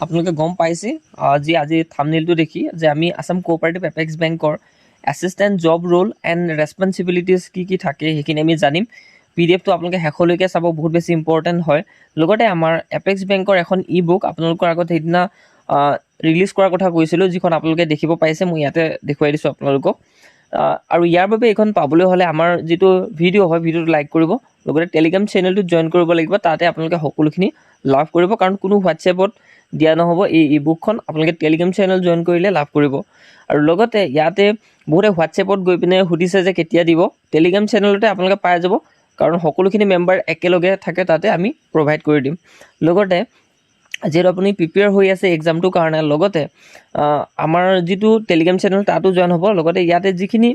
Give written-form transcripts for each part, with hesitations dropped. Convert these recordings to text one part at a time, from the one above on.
আপোনালোকে গম পাইছে আজি থাম্বনেইলটো দেখি যে আমি আসাম কোঅপাৰেটিভ এপেক্স বেংকৰ এছিষ্টেণ্ট জব ৰোল এণ্ড ৰেছপনচিবিলিটিজ কি থাকে সেইখিনি আমি জানিম। PDF টো আপোনালোকে শেষলৈকে চাব, বহুত বেছি ইম্পৰ্টেণ্ট হয়। লগতে আমাৰ এপেক্স বেংকৰ এখন ই-বুক আপোনালোকৰ আগত সেইদিনা ৰিলিজ কৰাৰ কথা কৈছিলোঁ, যিখন আপোনালোকে দেখিব পাইছে, মই ইয়াতে দেখুৱাই দিছোঁ আপোনালোকক। আৰু ইয়াৰ বাবে এইখন পাবলৈ হ'লে আমাৰ যিটো ভিডিঅ' হয় ভিডিঅ'টো লাইক কৰিব, লগতে টেলিগ্ৰাম চেনেলটোত জইন কৰিব লাগিব। তাতে আপোনালোকে সকলোখিনি লাভ কৰিব, কাৰণ কোনো হোৱাটছএপত দিয়া নহ'ব এই ই-বুকখন, আপোনালোকে টেলিগ্ৰাম চেনেল জইন কৰিলে লাভ কৰিব। আৰু লগতে ইয়াতে বহুতে হোৱাটছএপত গৈ পিনে সুধিছে যে কেতিয়া দিব, টেলিগ্ৰাম চেনেলতে আপোনালোকে পাই যাব, কাৰণ সকলোখিনি মেম্বাৰ একেলগে থাকে, তাতে আমি প্ৰভাইড কৰি দিম। লগতে যিহেতু আপুনি প্ৰিপেয়াৰ হৈ আছে এক্সামটোৰ কাৰণে, লগতে আমাৰ যিটো টেলিগ্ৰাম চেনেল তাতো জইন হ'ব। লগতে ইয়াতে যিখিনি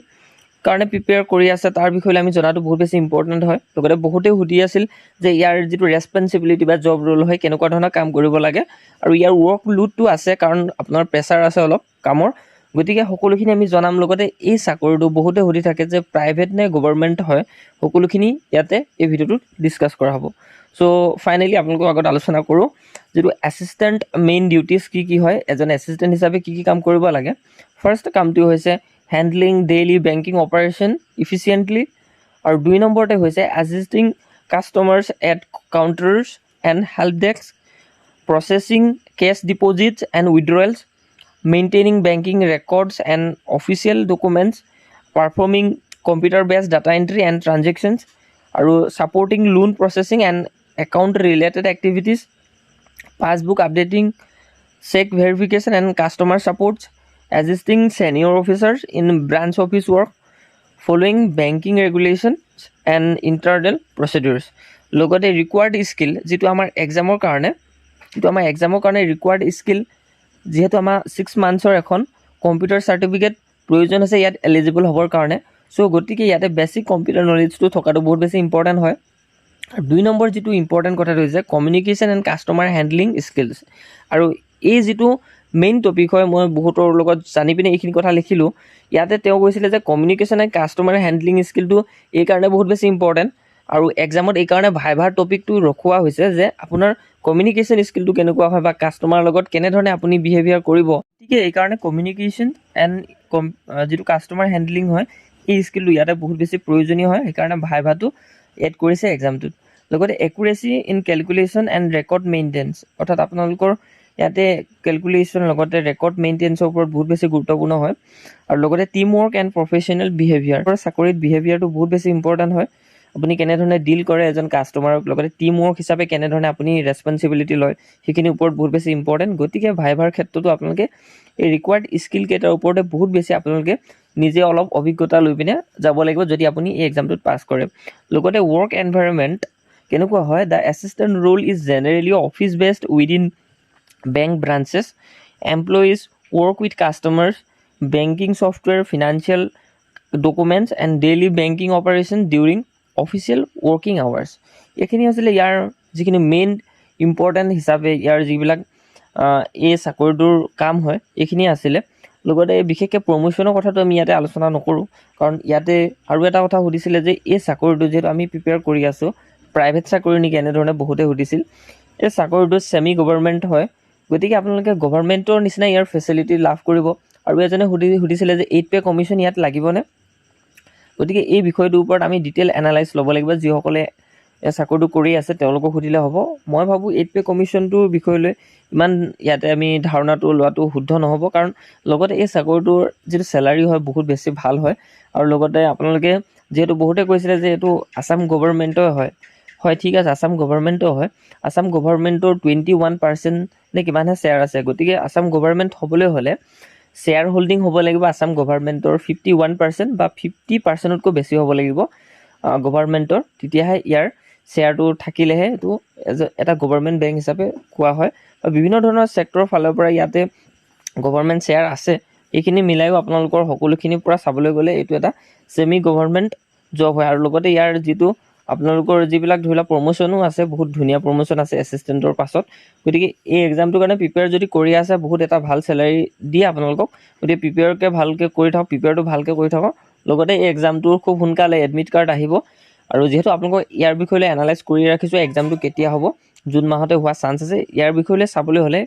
কাৰণে প্ৰিপেয়াৰ কৰি আছে তাৰ বিষয়ে আমি জনাটো বহুত বেছি ইম্পৰ্টেণ্ট হয়। লগতে বহুতেই সুধি আছিল যে ইয়াৰ যিটো ৰেছপনচিবিলিটি বা জব ৰোল হয় কেনেকুৱা ধৰণৰ কাম কৰিব লাগে, আৰু ইয়াৰ ৱৰ্ক লোডটো আছে, কাৰণ আপোনাৰ প্ৰেছাৰ আছে অলপ কামৰ, গতিকে সকলোখিনি আমি জনাম। লগতে এই চাকৰিটো বহুতে সুধি থাকে যে প্ৰাইভেট নে গভৰ্ণমেণ্ট হয়, সকলোখিনি ইয়াতে এই ভিডিঅ'টোত ডিছকাছ কৰা হ'ব। চ' ফাইনেলি আপোনালোকৰ আগত আলোচনা কৰোঁ যিটো এছিষ্টেণ্ট মেইন ডিউটিজ কি হয়, এজন এছিষ্টেণ্ট হিচাপে কি কাম কৰিব লাগে। ফাৰ্ষ্ট কামটো হৈছে handling daily banking operation efficiently, আৰু 2 নম্বৰতে হৈছে assisting customers at counters and help desk, processing cash deposits and withdrawals, maintaining banking records and official documents, performing computer based data entry and transactions, আৰু supporting loan processing and account related activities, passbook updating, cheque verification and customer supports, assisting senior officers in branch office work, following banking regulations and internal procedures. লগতে required skill যিটো আমাৰ এক্সামৰ কাৰণে required skill, যিহেতু আমাৰ 6 মান্থছৰ এখন computer certificate প্ৰয়োজন আছে ইয়াত এলিজিবল হ'বৰ কাৰণে। চ' গতিকে ইয়াতে বেছিক কম্পিউটাৰ নলেজটো থকাটো বহুত বেছি ইম্পৰ্টেণ্ট হয়। আৰু 2 নম্বৰ যিটো ইম্পৰ্টেণ্ট কথাটো হৈছে communication and customer handling skills, আৰু এই যিটো মেইন টপিক হয়, মই বহুতৰ লগত জানি পিনে এইখিনি কথা লিখিলোঁ। ইয়াতে তেওঁ কৈছিলে যে কমিউনিকেশ্যন এণ্ড কাষ্টমাৰ হেণ্ডলিং স্কিলটো এই কাৰণে বহুত বেছি ইম্পৰ্টেণ্ট, আৰু এক্সামত এইকাৰণে ভাইভাৰ টপিকটো ৰখোৱা হৈছে যে আপোনাৰ কমিউনিকেশ্যন স্কিলটো কেনেকুৱা হয় বা কাষ্টমাৰৰ লগত কেনেধৰণে আপুনি বিহেভিয়াৰ কৰিব। গতিকে এইকাৰণে কমিউনিকেশ্যন এণ্ড যিটো কাষ্টমাৰ হেণ্ডলিং হয় এই স্কিলটো ইয়াতে বহুত বেছি প্ৰয়োজনীয় হয়, সেইকাৰণে ভাইভাটো এড কৰিছে এক্সামটোত। লগতে accuracy in calculation and record maintenance, অৰ্থাৎ আপোনালোকৰ ইয়াতে কেলকুলেশ্যন লগতে ৰেকৰ্ড মেইনটেনেঞ্চৰ ওপৰত বহুত বেছি গুৰুত্বপূৰ্ণ হয়। আৰু লগতে team work and professional behaviour, চাকৰিত বিহেভিয়াৰটো বহুত বেছি ইম্পৰ্টেণ্ট হয়। আপুনি কেনেধৰণে ডিল কৰে এজন কাষ্টমাৰক, লগতে টিম ৱৰ্ক হিচাপে কেনেধৰণে আপুনি ৰেছপনচিবিলিটি লয় সেইখিনিৰ ওপৰত বহুত বেছি ইম্পৰ্টেণ্ট। গতিকে ভাইভাৰ ক্ষেত্ৰতো আপোনালোকে এই ৰিকুৱাৰ্ড স্কিল কেইটাৰ ওপৰতে বহুত বেছি আপোনালোকে নিজে অলপ অভিজ্ঞতা লৈ পিনে যাব লাগিব যদি আপুনি এই এক্সামটোত পাছ কৰে। লগতে ৱৰ্ক এনভাইৰনমেণ্ট কেনেকুৱা হয়, the assistant role is generally office based within bank branches, employees work with customers, banking software, financial documents and daily banking operation during official working hours. এইখিনি হৈছিলে ইয়াৰ যিখিনি মেইন ইম্পৰ্টেণ্ট হিচাপে ইয়াৰ যিবিলাক এই চাকৰিটোৰ কাম হয় এইখিনি আছিলে। লগতে বিশেষকৈ প্ৰমোশ্যনৰ কথাটো আমি ইয়াতে আলোচনা নকৰোঁ, কাৰণ ইয়াতে আৰু এটা কথা সুধিছিলে যে এই চাকৰিটো যিহেতু আমি প্ৰিপেয়াৰ কৰি আছোঁ প্ৰাইভেট চাকৰি নেকি, এনেধৰণে বহুতে সুধিছিল। এই চাকৰিটো ছেমি গভৰ্ণমেণ্ট হয়, গতিকে আপোনালোকে গভৰ্ণমেণ্টৰ নিচিনা ইয়াৰ ফেচিলিটি লাভ কৰিব। আৰু এজনে সুধিছিলে যে 8 পে কমিশ্যন ইয়াত লাগিবনে। গতিকে এই বিষয়টোৰ ওপৰত আমি ডিটেইল এনালাইজ ল'ব লাগিব, যিসকলে এই চাকৰিটো কৰি আছে তেওঁলোকক সুধিলে হ'ব। মই ভাবোঁ 8 পে কমিশ্যনটোৰ বিষয় লৈ ইমান ইয়াতে আমি ধাৰণাটো লোৱাটো শুদ্ধ নহ'ব, কাৰণ লগতে এই চাকৰিটোৰ যিটো চেলাৰী হয় বহুত বেছি ভাল হয়। আৰু লগতে আপোনালোকে যিহেতু বহুতে কৈছিলে যে এইটো আছাম গভৰ্ণমেণ্টৰ হয়, ঠিক আছে, আছাম গভৰ্ণমেণ্টৰ হয়। আছাম গভৰ্ণমেণ্টৰ 21% নে কিমানহে শ্বেয়াৰ আছে, গতিকে আছাম গভৰ্ণমেণ্ট হ'বলৈ হ'লে শ্বেয়াৰ হোল্ডিং হ'ব লাগিব আছাম গভৰ্ণমেণ্টৰ 51% বা 50%তকৈ বেছি হ'ব লাগিব গভৰ্ণমেণ্টৰ, তেতিয়াহে ইয়াৰ শ্বেয়াৰটো থাকিলেহে এইটো এটা গভৰ্ণমেণ্ট বেংক হিচাপে কোৱা হয়। আৰু বিভিন্ন ধৰণৰ ছেক্টৰৰ ফালৰ পৰা ইয়াতে গভৰ্ণমেণ্ট শ্বেয়াৰ আছে, এইখিনি মিলাইও আপোনালোকৰ সকলোখিনিৰ পৰা চাবলৈ গ'লে এইটো এটা ছেমি গভৰ্ণমেণ্ট জব হয়। আৰু লগতে ইয়াৰ যিটো আপোনালোকৰ যিবিলাক ধৰি লওক প্ৰমোশ্যনো আছে, বহুত ধুনীয়া প্ৰমোশ্যন আছে এছিষ্টেণ্টৰ পাছত। গতিকে এই এক্সামটোৰ কাৰণে প্ৰিপেয়াৰ যদি কৰি আছে বহুত এটা ভাল চেলাৰী দিয়ে আপোনালোকক, গতিকে প্ৰিপেয়াৰটো ভালকৈ কৰি থাকক। লগতে এই এক্সামটোৰ খুব সোনকালে এডমিট কাৰ্ড আহিব, আৰু যিহেতু আপোনালোকক ইয়াৰ বিষয়ে এনালাইজ কৰি ৰাখিছোঁ এক্সামটো কেতিয়া হ'ব, জুন মাহতে হোৱা চান্স আছে। ইয়াৰ বিষয়লৈ চাবলৈ হ'লে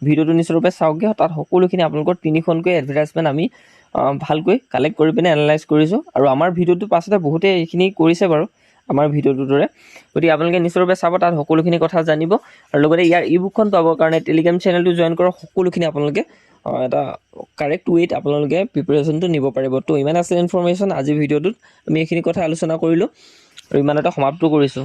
ভিডিঅ'টো নিশ্চয়ৰূপে চাওকগৈ। তাত সকলোখিনি আপোনালোকৰ 3খনকৈ এডভাৰটাইজমেণ্ট আমি ভালকৈ কালেক্ট কৰি পিনে এনালাইজ কৰিছোঁ, আৰু আমাৰ ভিডিঅ'টো পাছতে বহুতে এইখিনি কৰিছে বাৰু আমাৰ ভিডিঅ'টোৰ দৰে। গতিকে আপোনালোকে নিশ্চয়ৰূপে চাব, তাত সকলোখিনি কথা জানিব, আৰু লগতে ইয়াৰ ইবুকখন পাবৰ কাৰণে টেলিগ্ৰাম চেনেলটো জইন কৰক। সকলোখিনি আপোনালোকে এটা কাৰেক্ট ৱেত আপোনালোকে প্ৰিপেৰেশ্যনটো নিব পাৰিব। তো ইমান আছিল ইনফৰ্মেশ্যন আজিৰ ভিডিঅ'টোত, আমি এইখিনি কথা আলোচনা কৰিলোঁ আৰু ইমানতে সমাপ্ত কৰিছোঁ।